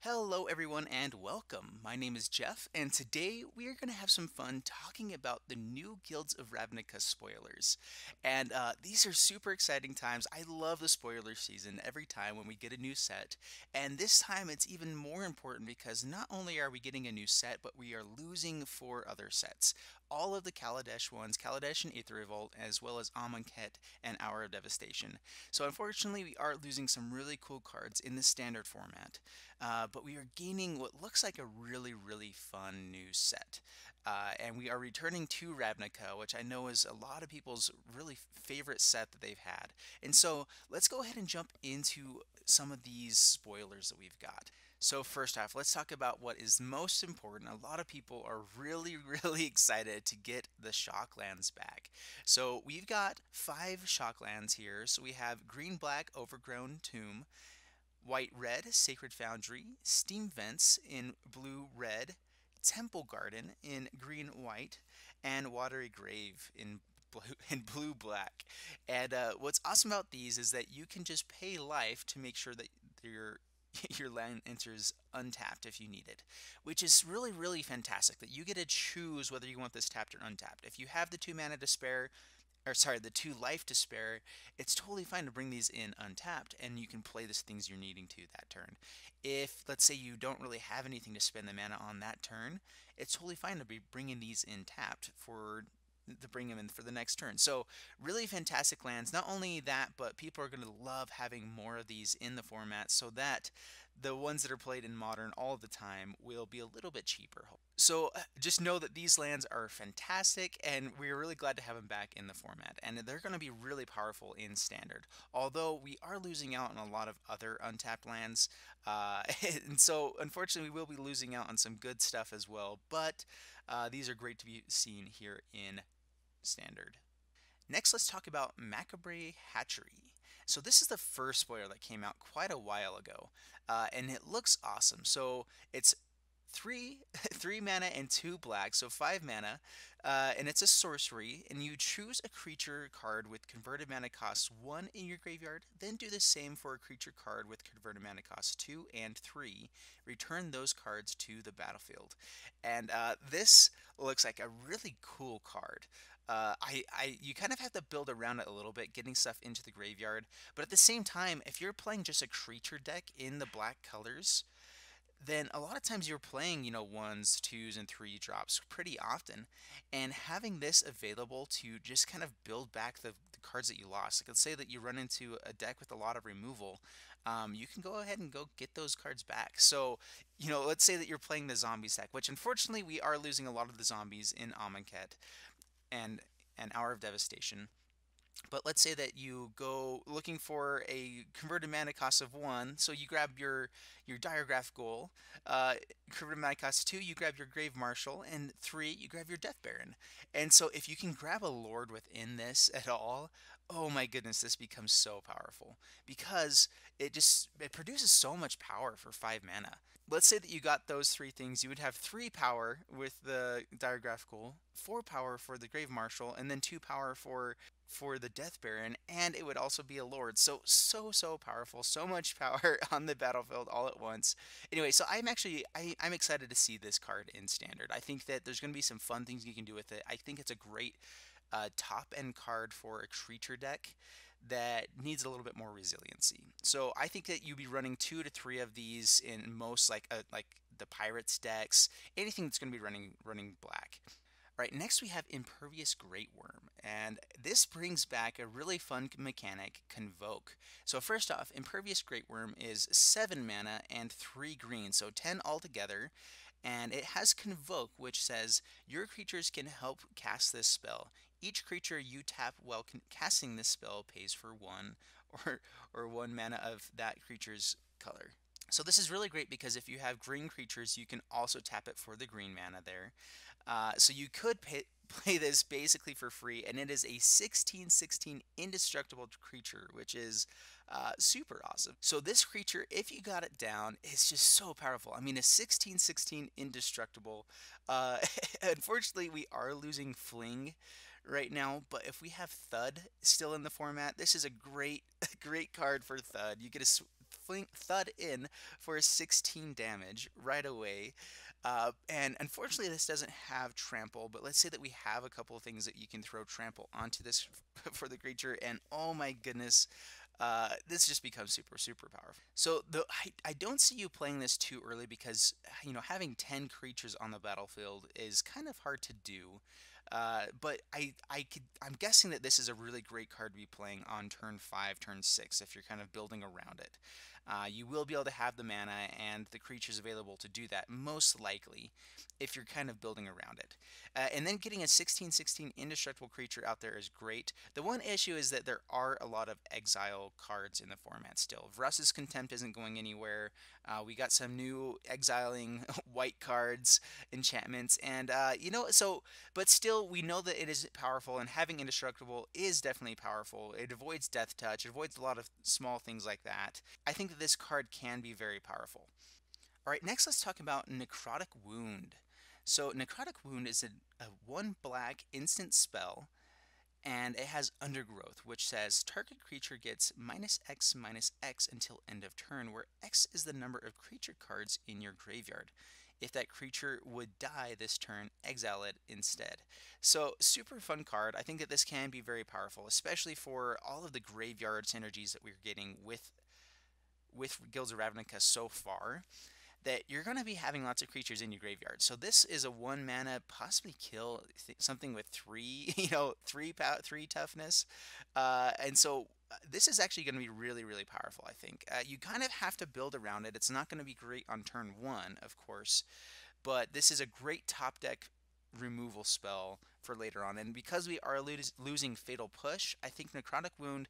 Hello, everyone, and welcome. My name is Jeff, and today we are going to have some fun talking about the new Guilds of Ravnica spoilers. And these are super exciting times. I love the spoiler season every time when we get a new set. And this time it's even more important because not only are we getting a new set, but we are losing four other sets. All of the Kaladesh ones, Kaladesh and Aether Revolt, as well as Amonkhet and Hour of Devastation. So unfortunately, we are losing some really cool cards in the standard format. But we are gaining what looks like a really fun new set. And we are returning to Ravnica, which I know is a lot of people's really favorite set that they've had. And so let's go ahead and jump into some of these spoilers that we've got. So first off, let's talk about what is most important. A lot of people are really excited to get the Shocklands back. So we've got 5 Shocklands here. So we have Green-Black Overgrown Tomb, White-Red Sacred Foundry, Steam Vents in blue-red, Temple Garden in green-white, and Watery Grave in blue-black. And what's awesome about these is that you can just pay life to make sure that your your land enters untapped if you need it, which is really fantastic that you get to choose whether you want this tapped or untapped. If you have the 2 mana to spare, or sorry, the 2 life to spare, it's totally fine to bring these in untapped, and you can play the things you're needing to that turn. If, let's say, you don't really have anything to spend the mana on that turn, it's totally fine to be bringing these in tapped to bring them in for the next turn. So really fantastic lands. Not only that, but people are going to love having more of these in the format so that the ones that are played in Modern all the time will be a little bit cheaper. So just know that these lands are fantastic, and we're really glad to have them back in the format. And they're going to be really powerful in Standard, although we are losing out on a lot of other untapped lands. And so unfortunately we will be losing out on some good stuff as well, but these are great to be seen here in Standard. Next, let's talk about Macabre Hatchery. So this is the first spoiler that came out quite a while ago, and it looks awesome. So it's three three mana and 2 black, so 5 mana, and it's a sorcery, and you choose a creature card with converted mana cost 1 in your graveyard, then do the same for a creature card with converted mana cost 2 and 3. Return those cards to the battlefield. And this looks like a really cool card. You kind of have to build around it a little bit, getting stuff into the graveyard. But at the same time, if you're playing just a creature deck in the black colors, then a lot of times you're playing, ones, twos, and three drops pretty often. And having this available to just kind of build back the cards that you lost. Like, let's say that you run into a deck with a lot of removal. You can go ahead and go get those cards back. So, let's say that you're playing the zombies deck, which unfortunately we are losing a lot of the zombies in Amonkhet and an Hour of Devastation. But let's say that you go looking for a converted mana cost of 1, so you grab your Diregraph Goal. Converted mana cost 2, you grab your Grave Marshal, and 3, you grab your Death Baron. And so if you can grab a Lord within this at all, oh my goodness, this becomes so powerful because it produces so much power for 5 mana. Let's say that you got those 3 things, you would have 3 power with the Diregraph Goal, 4 power for the Grave Marshal, and then 2 power for the Death Baron, and it would also be a Lord. So powerful, so much power on the battlefield all at once. Anyway, so I'm excited to see this card in Standard. I think that there's going to be some fun things you can do with it. I think it's a great top end card for a creature deck that needs a little bit more resiliency. So I think that you'd be running 2 to 3 of these in most like the Pirates decks, anything that's going to be running black. Right, next we have Impervious Greatworm, and this brings back a really fun mechanic, Convoke. So first off, Impervious Greatworm is 7 mana and 3 green, so 10 altogether, and it has Convoke, which says your creatures can help cast this spell. Each creature you tap while casting this spell pays for 1 or 1 mana of that creature's color. So this is really great because if you have green creatures, you can also tap it for the green mana there. So you could play this basically for free, and it is a 16/16 indestructible creature, which is super awesome. So this creature, if you got it down, is just so powerful. I mean, a 16/16 indestructible. Unfortunately, we are losing Fling right now, but if we have Thud still in the format, this is a great, great card for Thud. You get a thud in for 16 damage right away. And unfortunately, this doesn't have trample, but let's say that we have a couple of things that you can throw trample onto this for the creature, and oh my goodness, this just becomes super, super powerful. So I don't see you playing this too early because, having 10 creatures on the battlefield is kind of hard to do. But I'm guessing that this is a really great card to be playing on turn 5, turn 6, if you're kind of building around it. You will be able to have the mana and the creatures available to do that, most likely, if you're kind of building around it. And then getting a 16/16 indestructible creature out there is great. The one issue is that there are a lot of exile cards in the format still. Vrus's Contempt isn't going anywhere. We got some new exiling white cards, enchantments, and but still, we know that it is powerful, and having indestructible is definitely powerful. It avoids death touch, it avoids a lot of small things like that. I think that this card can be very powerful. All right, next let's talk about Necrotic Wound. So Necrotic Wound is a 1 black instant spell, and it has Undergrowth, which says target creature gets -X/-X until end of turn, where X is the number of creature cards in your graveyard. If that creature would die this turn, exile it instead. So super fun card. I think that this can be very powerful, especially for all of the graveyard synergies that we're getting with Guilds of Ravnica so far, that you're going to be having lots of creatures in your graveyard. So this is a 1 mana, possibly kill something with 3, 3 toughness. And so this is actually going to be really, really powerful, I think. You kind of have to build around it. It's not going to be great on turn 1, of course, but this is a great top deck removal spell for later on. And because we are losing Fatal Push, I think Necrotic Wound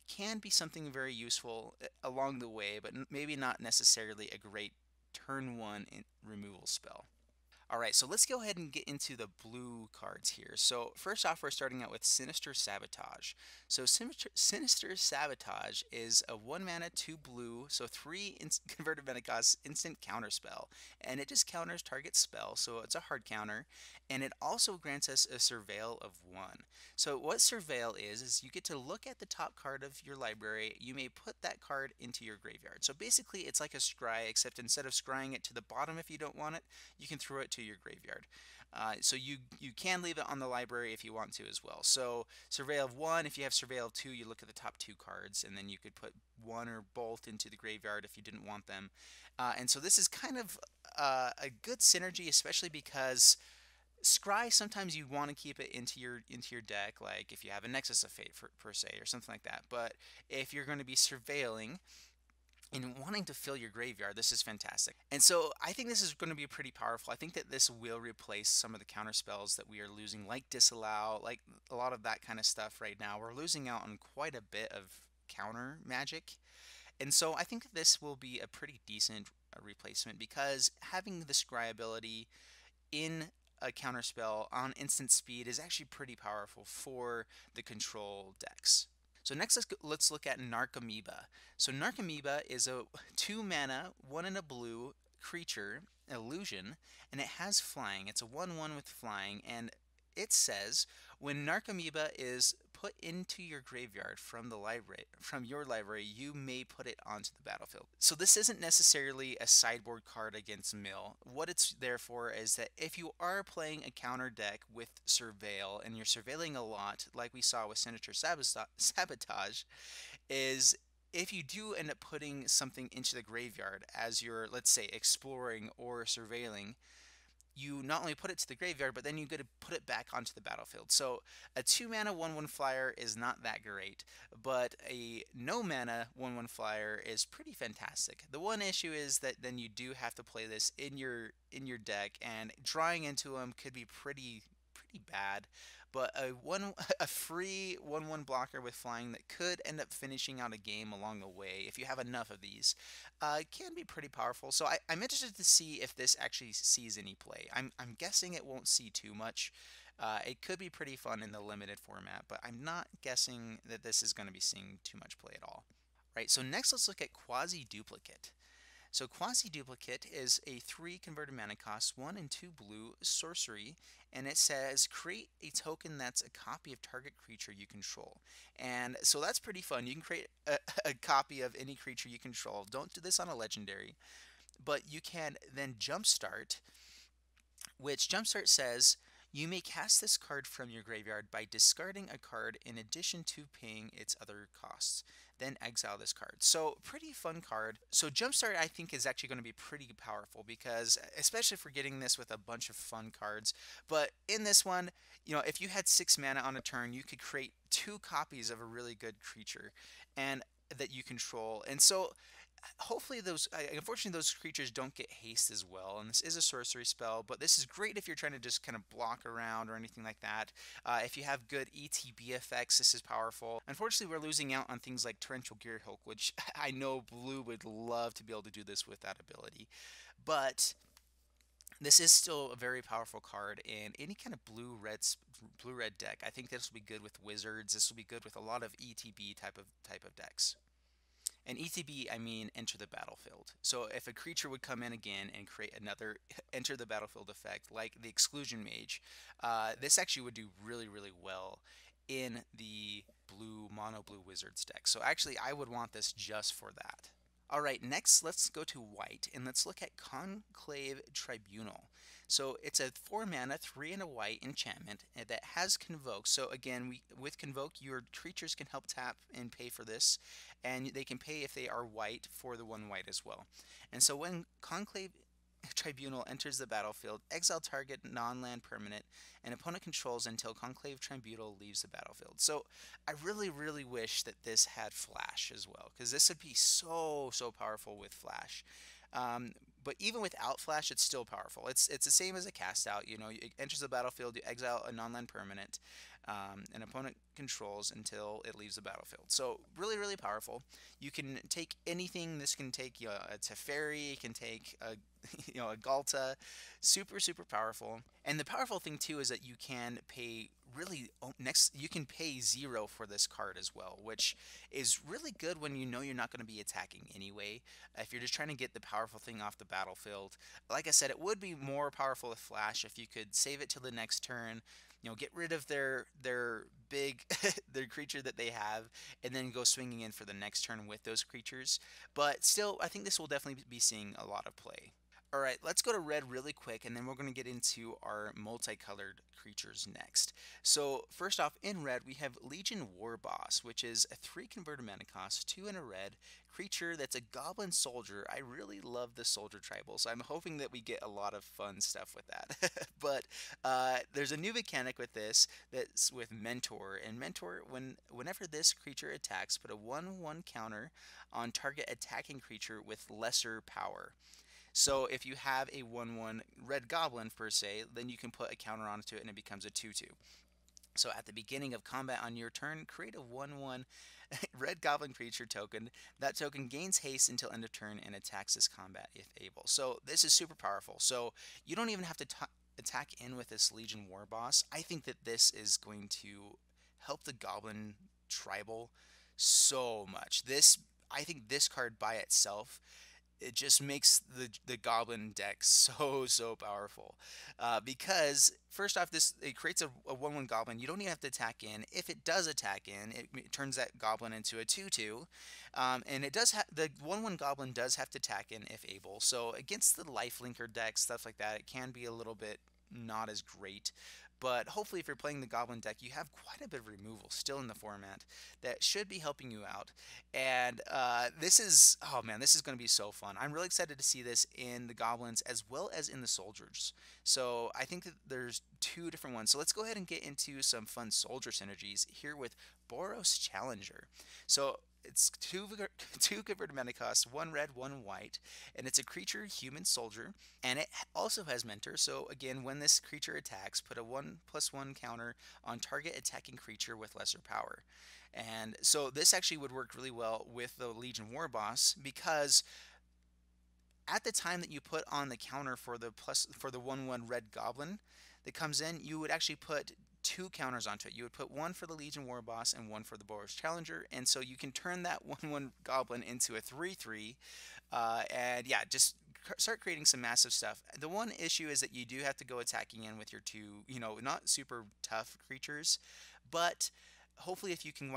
can be something very useful along the way, but maybe not necessarily a great turn 1 removal spell. All right, so let's go ahead and get into the blue cards here. So first off, we're starting out with Sinister Sabotage. So Sinister Sabotage is a 1 mana, 2 blue, so 3 converted mana cost instant counter spell. And it just counters target spell, so it's a hard counter. And it also grants us a Surveil of 1. So what Surveil is you get to look at the top card of your library. You may put that card into your graveyard. So basically, it's like a scry, except instead of scrying it to the bottom if you don't want it, you can throw it to your graveyard. So you can leave it on the library if you want to as well. So Surveil of 1, if you have Surveil of 2, you look at the top 2 cards, and then you could put 1 or both into the graveyard if you didn't want them. And so this is kind of a good synergy, especially because Scry, sometimes you want to keep it into your deck, like if you have a Nexus of Fate per se, or something like that. But if you're going to be surveilling and wanting to fill your graveyard, this is fantastic. And so I think this is going to be pretty powerful. I think that this will replace some of the counter spells that we are losing, like Disallow, like a lot of that kind of stuff right now. We're losing out on quite a bit of counter magic. And so I think this will be a pretty decent replacement, because having the Scry ability in a counterspell on instant speed is actually pretty powerful for the control decks. So next, let's look at Narcomoeba. So Narcomoeba is a 2 mana, 1 and a blue creature, illusion, and it has flying. It's a 1/1 with flying, and it says when Narcomoeba is put into your graveyard from your library, you may put it onto the battlefield. So this isn't necessarily a sideboard card against mill. What it's there for is that if you are playing a counter deck with Surveil, and you're surveilling a lot, like we saw with Sinister Sabotage, is if you do end up putting something into the graveyard as you're, let's say, exploring or surveilling, you not only put it to the graveyard, but then you get to put it back onto the battlefield. So a 2 mana 1/1 flyer is not that great, but a no mana 1/1 flyer is pretty fantastic. The one issue is that then you do have to play this in your deck, and drawing into them could be pretty bad. But a free 1/1 blocker with flying that could end up finishing out a game along the way, if you have enough of these, can be pretty powerful. So I'm interested to see if this actually sees any play. I'm guessing it won't see too much. It could be pretty fun in the limited format, but I'm not guessing that this is going to be seeing too much play at all. Right, so next let's look at Quasiduplicate. So Quasiduplicate is a 3 converted mana cost, 1 and 2 blue sorcery, and it says create a token that's a copy of target creature you control. And so that's pretty fun. You can create a copy of any creature you control. Don't do this on a legendary, but you can then jumpstart, which Jumpstart says you may cast this card from your graveyard by discarding a card in addition to paying its other costs. Then exile this card. So pretty fun card. So Jumpstart I think is actually going to be pretty powerful because especially for getting this with a bunch of fun cards. But in this one, you know, if you had 6 mana on a turn, you could create 2 copies of a really good creature and that you control. And so hopefully those unfortunately those creatures don't get haste as well, and this is a sorcery spell, but this is great if you're trying to just kind of block around or anything like that. If you have good ETB effects, this is powerful. Unfortunately, we're losing out on things like Torrential Gearhulk, which I know blue would love to be able to do this with that ability, but this is still a very powerful card in any kind of blue-red deck. I think this will be good with wizards. This will be good with a lot of ETB type of decks. And ETB, I mean enter the battlefield. So if a creature would come in again and create another enter the battlefield effect, like the Exclusion Mage, this actually would do really, really well in the mono blue wizards deck. So actually, I would want this just for that. All right, next let's go to white and let's look at Conclave Tribunal. So it's a 4 mana, 3 and a white enchantment that has Convoke. So again, with Convoke, your creatures can help tap and pay for this, and they can pay if they are white for the 1 white as well. And so when Conclave Tribunal enters the battlefield, exile target non-land permanent and opponent controls until Conclave Tribunal leaves the battlefield. So I really, really wish that this had Flash as well, because this would be so, so powerful with Flash. But even without Flash, it's still powerful. It's the same as a cast out. You know, it enters the battlefield, you exile a non-land permanent, an opponent controls until it leaves the battlefield. So really, really powerful. You can take anything. This can take, you know, a Teferi. It can take a you know, a Galta. Super, super powerful. And the powerful thing too is that you can pay you can pay 0 for this card as well, which is really good when you know you're not going to be attacking anyway. If you're just trying to get the powerful thing off the battlefield, like I said, it would be more powerful with Flash if you could save it till the next turn, you know, get rid of their big their creature that they have, and then go swinging in for the next turn with those creatures. But still, I think this will definitely be seeing a lot of play. All right, let's go to red really quick, and then we're going to get into our multicolored creatures next. So first off, in red, we have Legion Warboss, which is a 3 converted mana cost, 2 and a red creature that's a goblin soldier. I really love the soldier tribal, so I'm hoping that we get a lot of fun stuff with that. But there's a new mechanic with this that's with Mentor, and Mentor, whenever this creature attacks, put a 1/1 counter on target attacking creature with lesser power. So if you have a 1/1 red goblin per se, then you can put a counter onto it and it becomes a 2/2. So at the beginning of combat on your turn, create a 1/1 red goblin creature token. That token gains haste until end of turn and attacks this combat if able. So this is super powerful. So you don't even have to attack in with this Legion Warboss. I think that this is going to help the goblin tribal so much. I think this card by itself, it just makes the goblin deck so powerful, because first off, it creates a 1/1 goblin. You don't even have to attack in. If it does attack in, it turns that goblin into a 2/2, and it does the 1/1 goblin does have to attack in if able. So against the lifelinker deck, stuff like that, it can be a little bit not as great. But hopefully if you're playing the goblin deck, you have quite a bit of removal still in the format that should be helping you out. And oh man, this is going to be so fun. I'm really excited to see this in the goblins as well as in the soldiers. So I think that there's 2 different ones. So let's go ahead and get into some fun soldier synergies here with Boros Challenger. So it's 2 converted mana cost, 1 red, 1 white, and it's a creature human soldier, and it also has Mentor. So again, when this creature attacks, put a 1/1 counter on target attacking creature with lesser power. And so this actually would work really well with the Legion Warboss, because at the time that you put on the counter for the 1/1 red goblin that comes in, you would actually put 2 counters onto it. You would put one for the Legion Warboss and one for the Boros Challenger, and so you can turn that 1/1 Goblin into a 3/3, and yeah, just start creating some massive stuff. The one issue is that you do have to go attacking in with your two, not super tough creatures, but hopefully if you can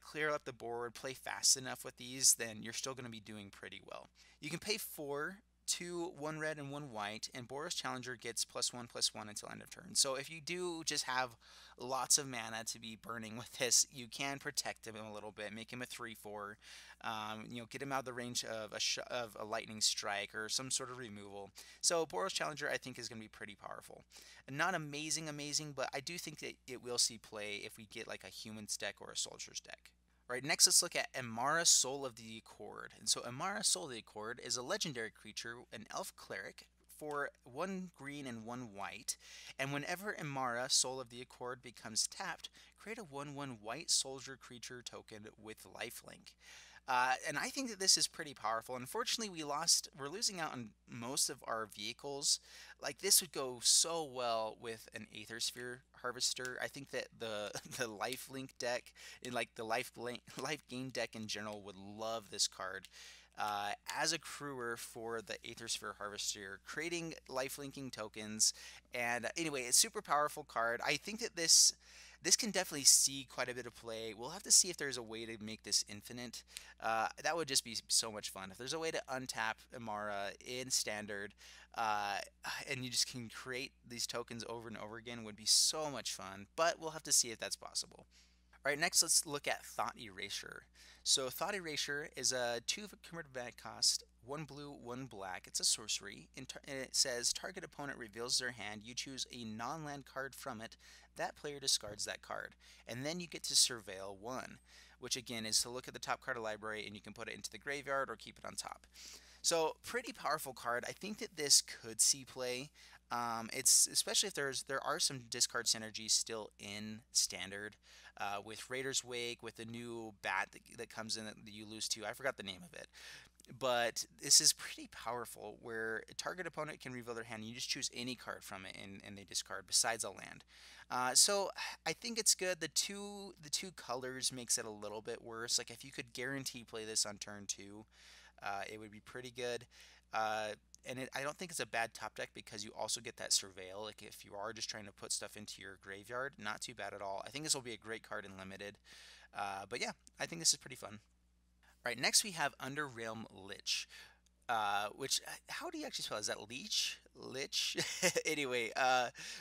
clear up the board, play fast enough with these, then you're still going to be doing pretty well. You can pay 4 to 1 red and 1 white, and Boros Challenger gets +1/+1 until end of turn. So if you do just have lots of mana to be burning with this, you can protect him a little bit, make him a 3/4, get him out of the range of a lightning strike or some sort of removal. So Boros Challenger I think is going to be pretty powerful. Not amazing, but I do think that it will see play if we get like a Humans deck or a Soldiers deck. All right, next let's look at Emmara, Soul of the Accord. And so Emmara, Soul of the Accord is a legendary creature, an elf cleric, for 1 green and 1 white. And whenever Emmara, Soul of the Accord, becomes tapped, create a 1/1 white soldier creature token with lifelink. And I think that this is pretty powerful. Unfortunately, we're losing out on most of our vehicles. Like, this would go so well with an Aethersphere Harvester. I think that the the lifelink deck, and like the life gain deck in general, would love this card. As a crewer for the Aethersphere Harvester, creating lifelinking tokens, and anyway, it's a super powerful card. I think that this can definitely see quite a bit of play. We'll have to see if there's a way to make this infinite. That would just be so much fun. If there's a way to untap Emmara in Standard, uh, and you just can create these tokens over and over again, would be so much fun. But we'll have to see if that's possible. All right, next let's look at Thought Erasure. So Thought Erasure is a 2 converted mana cost, 1 blue, 1 black. It's a sorcery, and it says target opponent reveals their hand. You choose a non-land card from it. That player discards that card, and then you get to surveil 1, which again is to look at the top card of library, and you can put it into the graveyard or keep it on top. So pretty powerful card. I think that this could see play. It's especially if there are some discard synergies still in Standard, with Raider's Wake, with the new bat that comes in that you lose to. I forgot the name of it, but this is pretty powerful. Where a target opponent can reveal their hand, and you just choose any card from it, and they discard besides a land. So I think it's good. The two colors makes it a little bit worse. Like if you could guarantee play this on turn 2. It would be pretty good. Uh, I don't think it's a bad top deck because you also get that surveil. Like if you are just trying to put stuff into your graveyard, not too bad at all. I think this will be a great card in limited. But yeah, I think this is pretty fun. All right, next we have Underrealm Lich. Which, how do you actually spell it? Is that Leech? Lich? Anyway,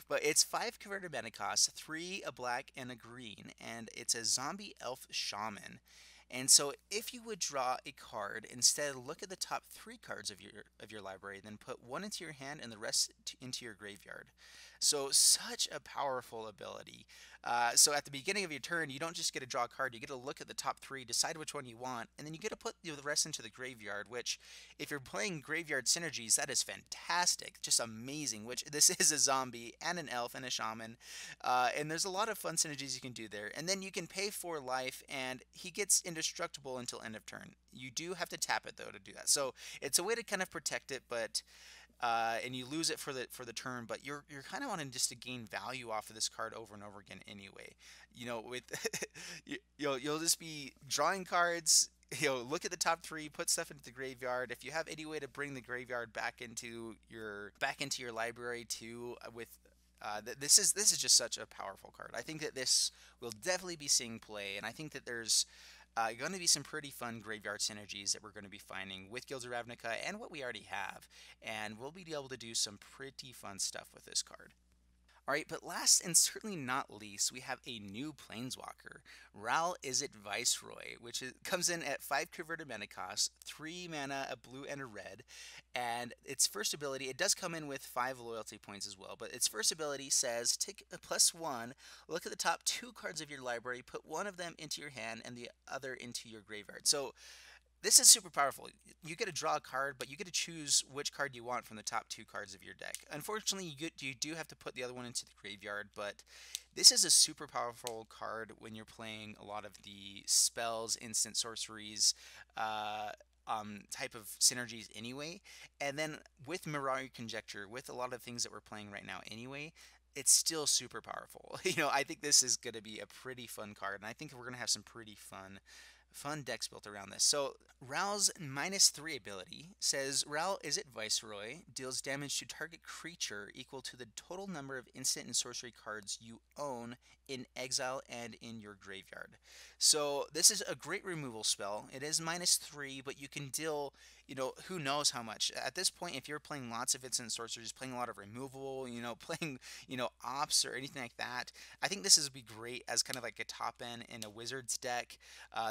but it's 5 converted mana cost, 3 a black and a green, and it's a zombie elf shaman. And so if you would draw a card, instead look at the top 3 cards of your library, then put 1 into your hand and the rest into your graveyard. So such a powerful ability. So at the beginning of your turn, you don't just get to draw a card, you get to look at the top 3, decide which one you want, and then you get to put the rest into the graveyard, which if you're playing graveyard synergies, that is fantastic, just amazing, which this is a zombie and an elf and a shaman, and there's a lot of fun synergies you can do there. And then you can pay 4 life, and he gets indestructible until end of turn. You do have to tap it, though, to do that. So it's a way to kind of protect it, but and you lose it for the turn, but you're kind of wanting just to gain value off of this card over and over again anyway. With you'll just be drawing cards. Look at the top 3, put stuff into the graveyard. If you have any way to bring the graveyard back into your library too, this is just such a powerful card. I think that this will definitely be seeing play, and I think that there's going to be some pretty fun graveyard synergies that we're going to be finding with Guilds of Ravnica and what we already have, and we'll be able to do some pretty fun stuff with this card. Alright, but last and certainly not least, we have a new Planeswalker, Izzet Viceroy, which comes in at 5 converted mana cost, 3 mana, a blue and a red, and its first ability, it does come in with 5 loyalty points as well, but its first ability says, take a +1, look at the top 2 cards of your library, put 1 of them into your hand and the other into your graveyard. So this is super powerful. You get to draw a card, but you get to choose which card you want from the top 2 cards of your deck. Unfortunately, you do have to put the other one into the graveyard, but this is a super powerful card when you're playing a lot of the spells, instant sorceries, type of synergies anyway. And then with Mirage Conjecture, with a lot of things that we're playing right now anyway, it's still super powerful. You know, I think this is going to be a pretty fun card, and I think we're going to have some pretty fun decks built around this. So Ral's -3 ability says Ral Izzet Viceroy deals damage to target creature equal to the total number of instant and sorcery cards you own in exile and in your graveyard. So this is a great removal spell. It is -3, but you can deal, you know, who knows how much. At this point, if you're playing lots of instant sorceries, playing a lot of removal, you know, playing, you know, ops or anything like that, I think this would be great as kind of like a top end in a wizard's deck.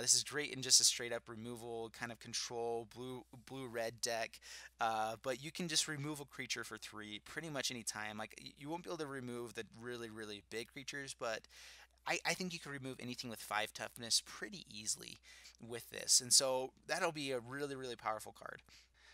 This is great in just a straight up removal kind of control blue red deck. But you can just remove a creature for 3 pretty much any time. Like you won't be able to remove the really big creatures, but I think you can remove anything with 5 toughness pretty easily with this. And so that'll be a really powerful card.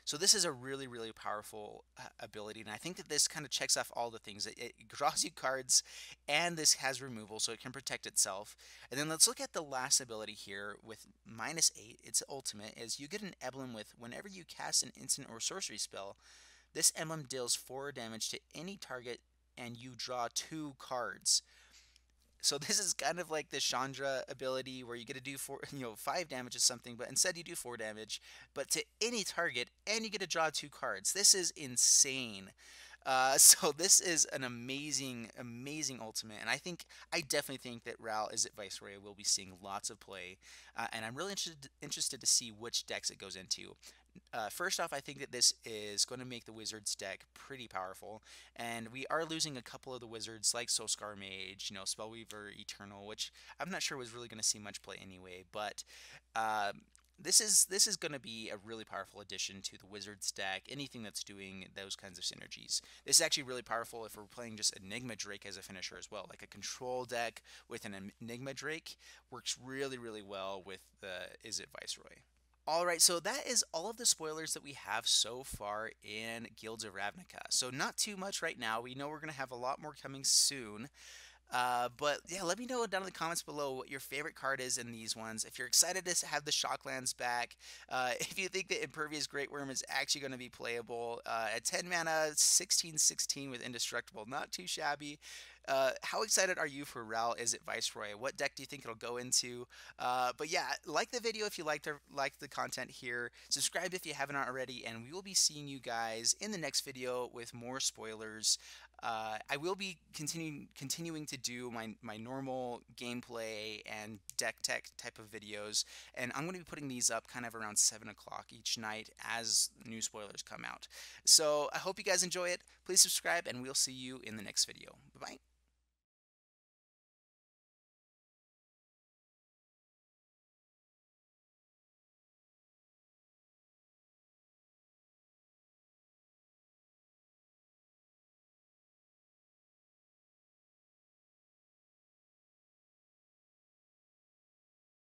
So this is a really powerful ability, and I think that this kind of checks off all the things. It draws you cards, and this has removal, so it can protect itself. And then let's look at the last ability here with -8. Its ultimate is you get an emblem with whenever you cast an instant or sorcery spell, this emblem deals 4 damage to any target, and you draw 2 cards. So this is kind of like the Chandra ability where you get to do 5 damage to something, but instead you do 4 damage, but to any target, and you get to draw 2 cards. This is insane. So this is an amazing ultimate, and I definitely think that Ral Izzet Viceroy will be seeing lots of play, and I'm really interested to see which decks it goes into. First off, I think that this is going to make the Wizards deck pretty powerful, and we are losing a couple of the Wizards like Soulscar Mage, you know, Spellweaver Eternal, which I'm not sure was really going to see much play anyway, but uh, this is going to be a really powerful addition to the Wizards deck, anything that's doing those kinds of synergies. This is actually really powerful if we're playing just Enigma Drake as a finisher as well, like a control deck with an Enigma Drake works really well with the Izzet Viceroy. Alright, so that is all of the spoilers that we have so far in Guilds of Ravnica. So not too much right now. We know we're going to have a lot more coming soon. But yeah, let me know down in the comments below what your favorite card is in these ones. If you're excited to have the Shocklands back, if you think that Impervious Greatworm is actually going to be playable, at 10 mana, 16/16 with Indestructible, not too shabby. How excited are you for Ral Izzet Viceroy? What deck do you think it'll go into? But yeah, like the video if you like the content here. Subscribe if you haven't already, and we will be seeing you guys in the next video with more spoilers. I will be continuing to do my normal gameplay and deck tech type of videos, and I'm going to be putting these up kind of around 7 o'clock each night as new spoilers come out. So I hope you guys enjoy it. Please subscribe, and we'll see you in the next video. Bye-bye.